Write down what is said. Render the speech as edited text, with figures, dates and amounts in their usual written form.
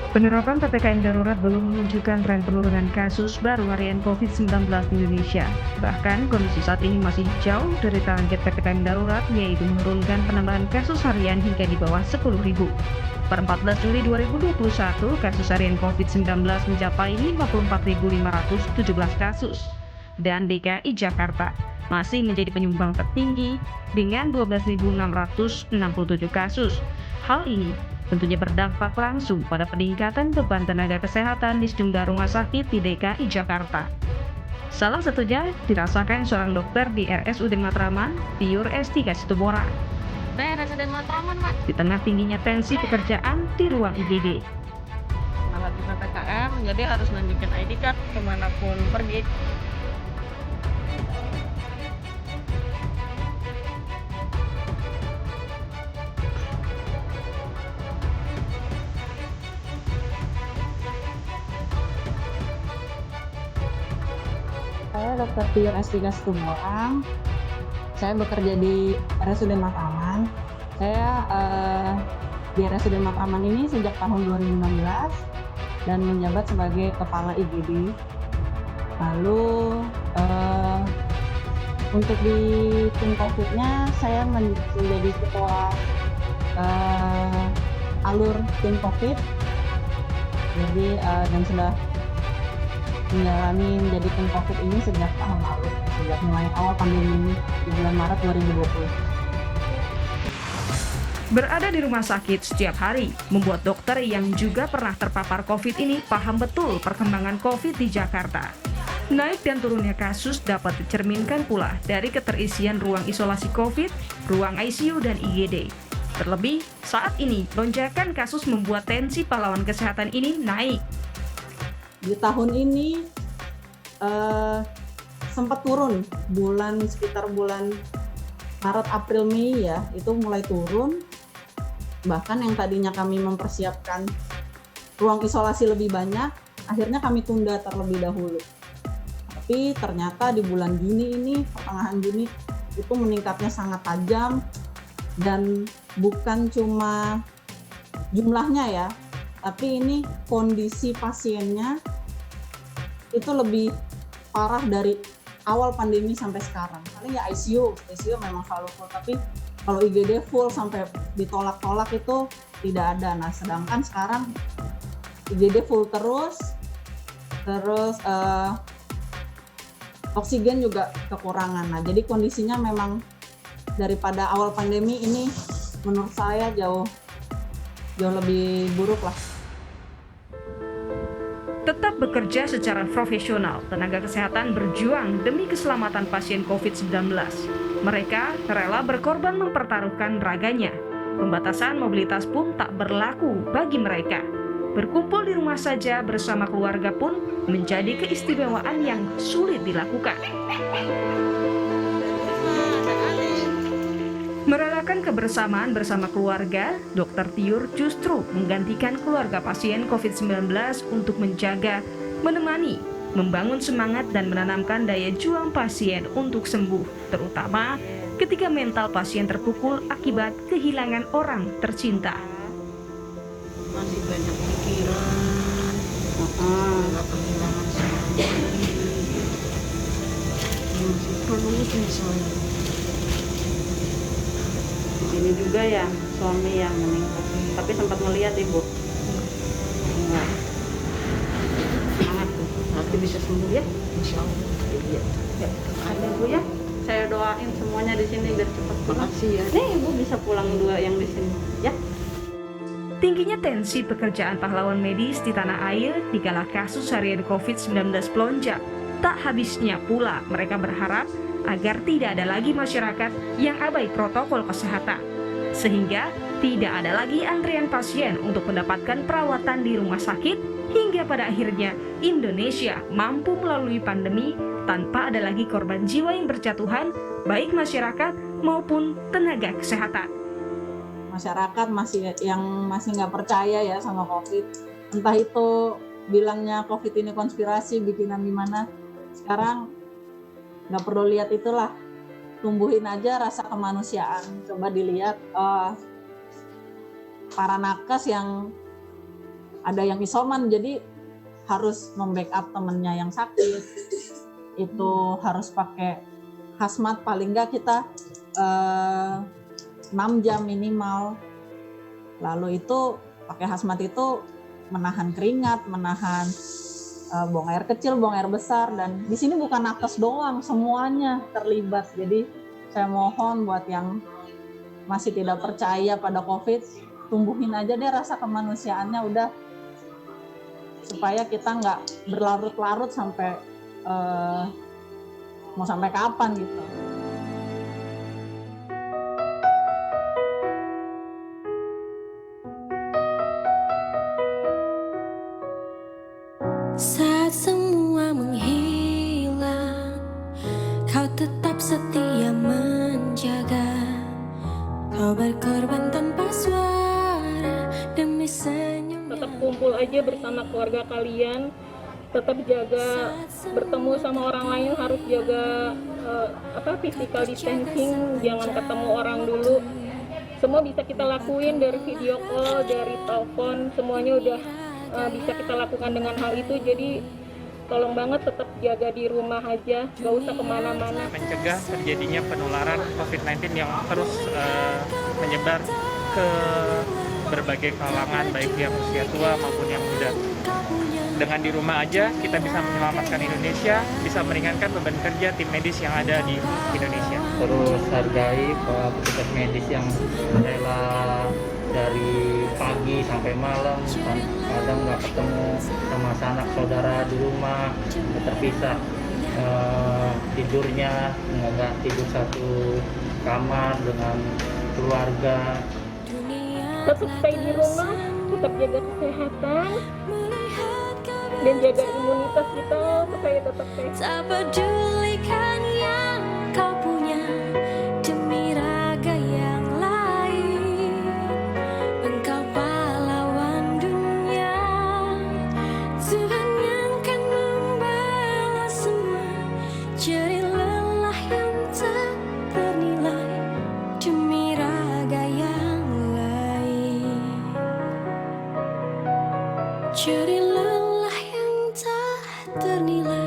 Penerapan PPKM darurat belum menunjukkan tren penurunan kasus baru harian COVID-19 di Indonesia. Bahkan, kondisi saat ini masih jauh dari target PPKM darurat, yaitu menurunkan penambahan kasus harian hingga di bawah 10.000. Per 14 Juli 2021, kasus harian COVID-19 mencapai 54.517 kasus. Dan DKI Jakarta masih menjadi penyumbang tertinggi dengan 12.667 kasus. Hal ini tentunya berdampak langsung pada peningkatan beban tenaga kesehatan di sejumlah rumah sakit di DKI Jakarta. Salah satunya dirasakan seorang dokter di RSUD Matraman, Tiur Estika Situmorang. RSUD Matraman, Pak. Di tengah tingginya tensi pekerjaan di ruang IGD. Malah di PPKM, jadi harus nunjukin ID card kemanapun pergi. Saya Dr. Tiur Estika Situmorang. Saya bekerja di RSUD Matraman. Saya di RSUD Matraman ini sejak tahun 2016 dan menjabat sebagai kepala IGD. Lalu untuk di tim COVID-nya saya menjadi ketua alur tim COVID. Jadi dan sudah menjalani menjadi tim COVID ini sejak tahun lalu, sejak mulai awal pandemi di bulan Maret 2020. Berada di rumah sakit setiap hari membuat dokter yang juga pernah terpapar COVID ini paham betul perkembangan COVID di Jakarta. Naik dan turunnya kasus dapat dicerminkan pula dari keterisian ruang isolasi COVID, ruang ICU, dan IGD. Terlebih, saat ini lonjakan kasus membuat tensi pahlawan kesehatan ini naik. Di tahun ini sempat turun sekitar bulan Maret, April, Mei ya, itu mulai turun. Bahkan yang tadinya kami mempersiapkan ruang isolasi lebih banyak, akhirnya kami tunda terlebih dahulu. Tapi ternyata di bulan Juni ini, pertengahan Juni, itu meningkatnya sangat tajam dan bukan cuma jumlahnya ya, tapi ini kondisi pasiennya itu lebih parah dari awal pandemi sampai sekarang. Paling ya ICU memang selalu full, tapi kalau IGD full sampai ditolak-tolak itu tidak ada. Nah, sedangkan sekarang IGD full terus oksigen juga kekurangan. Nah, jadi kondisinya memang daripada awal pandemi ini menurut saya jauh lebih buruk lah. Tetap bekerja secara profesional, tenaga kesehatan berjuang demi keselamatan pasien COVID-19. Mereka rela berkorban mempertaruhkan raganya. Pembatasan mobilitas pun tak berlaku bagi mereka. Berkumpul di rumah saja bersama keluarga pun menjadi keistimewaan yang sulit dilakukan. Merelakan kebersamaan bersama keluarga, Dr. Tiur justru menggantikan keluarga pasien COVID-19 untuk menjaga, menemani, membangun semangat dan menanamkan daya juang pasien untuk sembuh, terutama ketika mental pasien terpukul akibat kehilangan orang tercinta. Masih banyak pikiran, nggak kehilangan semangat, masih terus misalnya. Ini juga ya suami yang meninggal, tapi sempat melihat ibu. Enggak. Semangat tuh, nanti bisa sembuh ya, Insya Allah. iya. Ya, ada bu ya. Saya doain semuanya di sini biar cepat pulang. Makasih ya. Nih ibu bisa pulang dua yang di sini, ya. Tingginya tensi pekerjaan pahlawan medis di tanah air dikala kasus harian COVID-19 melonjak. Tak habisnya pula mereka berharap agar tidak ada lagi masyarakat yang abai protokol kesehatan. Sehingga tidak ada lagi antrian pasien untuk mendapatkan perawatan di rumah sakit hingga pada akhirnya Indonesia mampu melalui pandemi tanpa ada lagi korban jiwa yang berjatuhan baik masyarakat maupun tenaga kesehatan. Masyarakat masih nggak percaya ya sama COVID. Entah itu bilangnya COVID ini konspirasi bikinan gimana. Sekarang nggak perlu lihat itulah, tumbuhin aja rasa kemanusiaan. Coba dilihat para nakes yang ada yang isoman, jadi harus membackup temennya yang sakit. Itu harus pakai hazmat, paling nggak kita 6 jam minimal. Lalu itu pakai hazmat itu menahan keringat, menahan buang air kecil, buang air besar, dan di sini bukan nakes doang, semuanya terlibat. Jadi saya mohon buat yang masih tidak percaya pada COVID, tumbuhin aja deh rasa kemanusiaannya udah, supaya kita nggak berlarut-larut sampai mau sampai kapan gitu. Saat semua menghilang, kau tetap setia menjaga. Kau berkorban tanpa suara demi senyum. Tetap kumpul aja bersama keluarga kalian, tetap jaga, bertemu sama orang lain harus jaga physical distancing, jangan ketemu orang dulu. Semua bisa kita lakuin dari video call, dari telepon, semuanya udah bisa kita lakukan dengan hal itu. Jadi tolong banget tetap jaga di rumah aja, gak usah kemana-mana. Mencegah terjadinya penularan COVID-19 yang terus menyebar ke berbagai kalangan, baik yang usia tua maupun yang muda. Dengan di rumah aja kita bisa menyelamatkan Indonesia, bisa meringankan beban kerja tim medis yang ada di Indonesia. Terus hargai petugas medis yang rela dari pagi sampai malam, kadang nggak ketemu sama sanak saudara di rumah, terpisah tidurnya, nggak tidur satu kamar dengan keluarga. Tetap stay di rumah, tetap jaga kesehatan, dan jaga imunitas kita supaya tetap sehat. Tak pedulikan yang kau punya demi raga yang lain. Engkau pahlawan dunia, Tuhan yang kan membalas semua. Jerih lelah yang tak ternilai demi raga yang lain. Jerih lelah yang tak ternilai